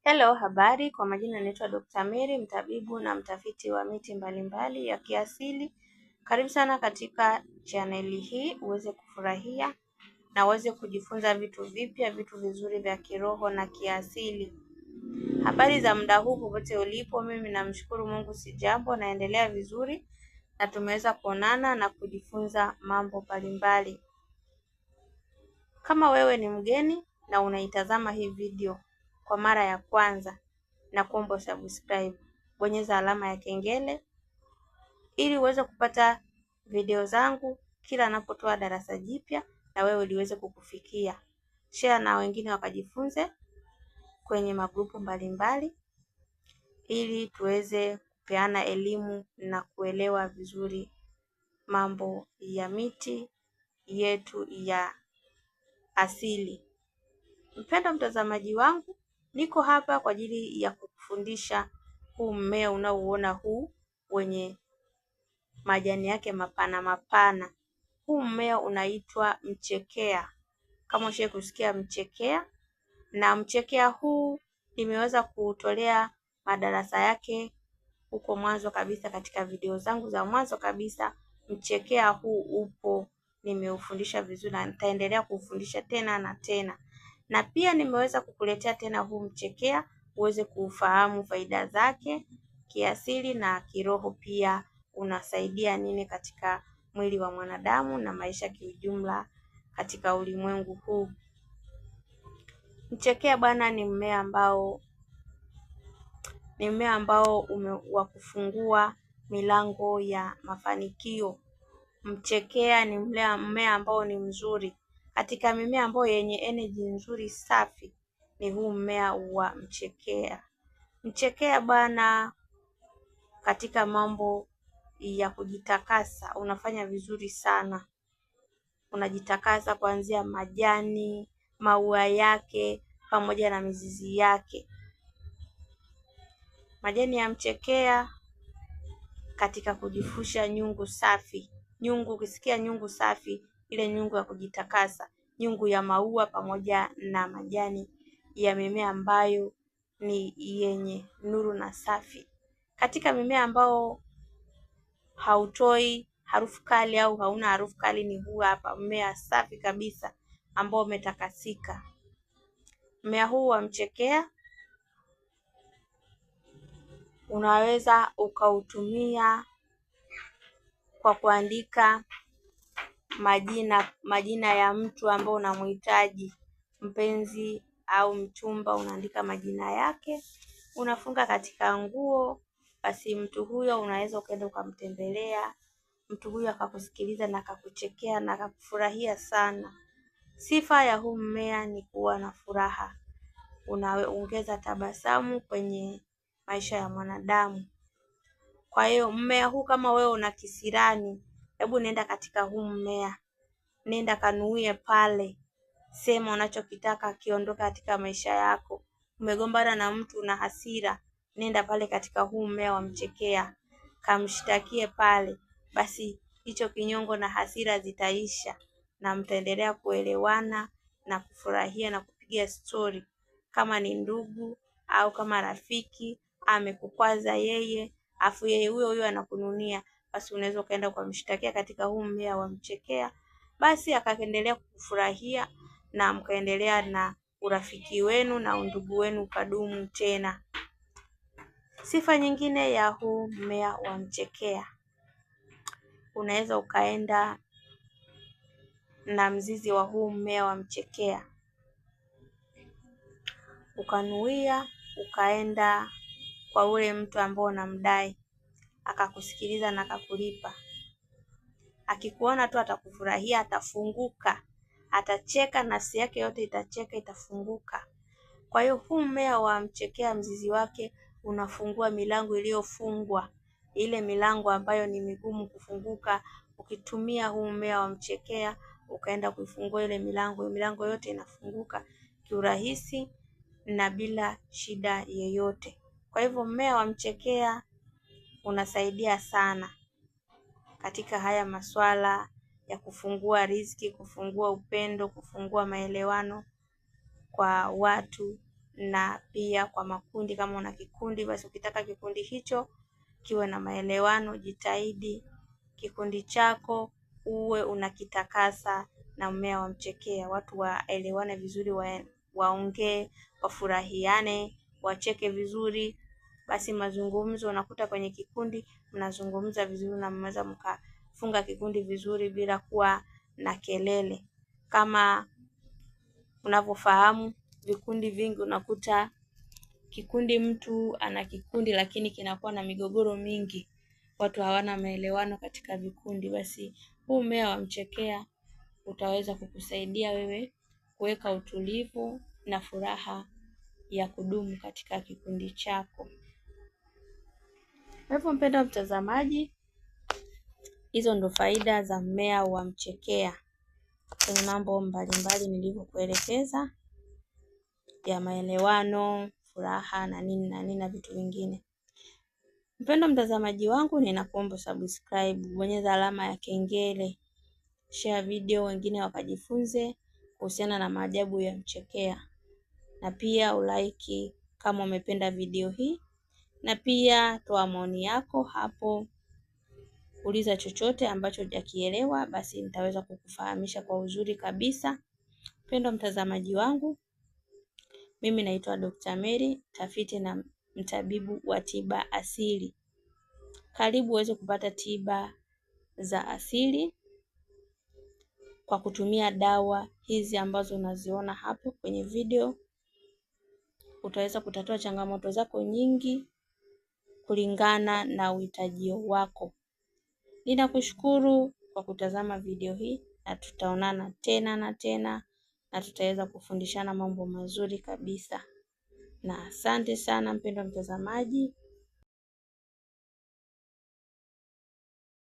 Hello, habari. Kwa majina naitwa Dr. Mary, mtabibu na mtafiti wa miti mbalimbali ya kiasili. Karibu sana katika chaneli hii uweze kufurahia na uweze kujifunza vitu vipya, vitu vizuri vya kiroho na kiasili. Habari za muda huu popote ulipo, mimi namshukuru Mungu sijambo, naendelea vizuri na tumeweza kuonana na kujifunza mambo mbalimbali. Kama wewe ni mgeni na unaitazama hii video kwa mara ya kwanza, na kuomba subscribe, bonyeza alama ya kengele ili uweze kupata video zangu kila ninapotoa darasa jipya na wewe liweze kukufikia. Share na wengine wakajifunze kwenye magrupu mbalimbali ili tuweze kupeana elimu na kuelewa vizuri mambo ya miti yetu ya asili. Mpendwa mtazamaji wangu, niko hapa kwa ajili ya kukufundisha huu mmea unaouona huu wenye majani yake mapana mapana. Huu mmea unaitwa mchekea. Kama ushawahi kusikia mchekea, na mchekea huu nimeweza kuutolea madarasa yake huko mwanzo kabisa katika video zangu za mwanzo kabisa. Mchekea huu upo, nimeufundisha vizuri na nitaendelea kufundisha tena na tena. Na pia nimeweza kukuletea tena huu mchekea uweze kufahamu faida zake kiasili na kiroho, pia unasaidia nini katika mwili wa mwanadamu na maisha kiujumla katika ulimwengu huu. Mchekea bwana ni mmea ambao wa kufungua milango ya mafanikio. Mchekea ni mmea ambao ni mzuri. Katika mimea ambayo yenye energy nzuri safi ni huu mmea wa mchekea. Mchekea bwana, katika mambo ya kujitakasa unafanya vizuri sana. Unajitakasa kuanzia majani, maua yake pamoja na mizizi yake. Majani ya mchekea katika kujifusha nyungu safi. Nyungu, ukisikia nyungu safi, ile nyungu ya kujitakasa, nyungu ya maua pamoja na majani ya mimea ambayo ni yenye nuru na safi. Katika mimea ambao hautoi harufu kali au hauna harufu kali ni huu hapa, mmea safi kabisa ambao umetakasika. Mmea huu wa mchekea unaweza ukautumia kwa kuandika majina ya mtu ambao unamhitaji, mpenzi au mchumba, unaandika majina yake, unafunga katika nguo. Basi mtu huyo unaweza ukaenda ukamtembelea, mtu huyo akakusikiliza na akakuchekea na akakufurahia sana. Sifa ya huu mmea ni kuwa na furaha, unaongeza tabasamu kwenye maisha ya mwanadamu. Kwa hiyo mmea huu, kama wewe una kisirani, hebu nenda katika huu mmea, nenda kanuie pale, sema unachokitaka kiondoka katika maisha yako. Umegombana na mtu na hasira, nenda pale katika huu mmea wa mchekea, kamshtakie pale, basi hicho kinyongo na hasira zitaisha na mtaendelea kuelewana na kufurahia na kupiga stori. Kama ni ndugu au kama rafiki amekukwaza yeye, afu yeye huyo anakununia, basi unaweza ukaenda ukamshtakia katika huu mmea wa mchekea, basi akaendelea kukufurahia na mkaendelea na urafiki wenu na undugu wenu ukadumu tena. Sifa nyingine ya huu mmea wa mchekea, unaweza ukaenda na mzizi wa huu mmea wa mchekea ukanuia, ukaenda kwa ule mtu ambao unamdai, akakusikiliza na akakulipa. Akikuona tu atakufurahia, atafunguka, atacheka, nafsi yake yote itacheka, itafunguka. Kwa hiyo huu mmea wa mchekea, mzizi wake unafungua milango iliyofungwa, ile milango ambayo ni migumu kufunguka. Ukitumia huu mmea wa mchekea ukaenda kuifungua ile milango yote inafunguka kiurahisi na bila shida yoyote. Kwa hivyo mmea wa mchekea unasaidia sana katika haya masuala ya kufungua riziki, kufungua upendo, kufungua maelewano kwa watu na pia kwa makundi. Kama una kikundi, basi ukitaka kikundi hicho kiwe na maelewano, jitahidi kikundi chako uwe unakitakasa na mmea wa mchekea. Watu waelewane vizuri, waongee, wafurahiane, wacheke vizuri. Basi mazungumzo, unakuta kwenye kikundi mnazungumza vizuri na mnaweza mkafunga kikundi vizuri bila kuwa na kelele. Kama unavyofahamu, vikundi vingi unakuta kikundi, mtu ana kikundi lakini kinakuwa na migogoro mingi, watu hawana maelewano katika vikundi. Basi huu mmea wa mchekea utaweza kukusaidia wewe kuweka utulivu na furaha ya kudumu katika kikundi chako. Kwa hivyo mpendwa mtazamaji, hizo ndo faida za mmea wa mchekea kwenye mambo mbalimbali nilivyokuelekeza ya maelewano, furaha na nini na vitu vingine. Mpendwa mtazamaji wangu, ninakuomba subscribe, bonyeza alama ya kengele, share video wengine wakajifunze kuhusiana na maajabu ya mchekea, na pia ulike kama umependa video hii, na pia toa maoni yako hapo. Uliza chochote ambacho hujakielewa, basi nitaweza kukufahamisha kwa uzuri kabisa. Mpendwa mtazamaji wangu, mimi naitwa Dr. Mary, tafiti na mtabibu wa tiba asili. Karibu uweze kupata tiba za asili kwa kutumia dawa hizi ambazo unaziona hapo kwenye video. Utaweza kutatua changamoto zako nyingi kulingana na uhitaji wako. Ninakushukuru kwa kutazama video hii, na tutaonana tena na tena, na tutaweza kufundishana mambo mazuri kabisa. Na asante sana mpendwa mtazamaji.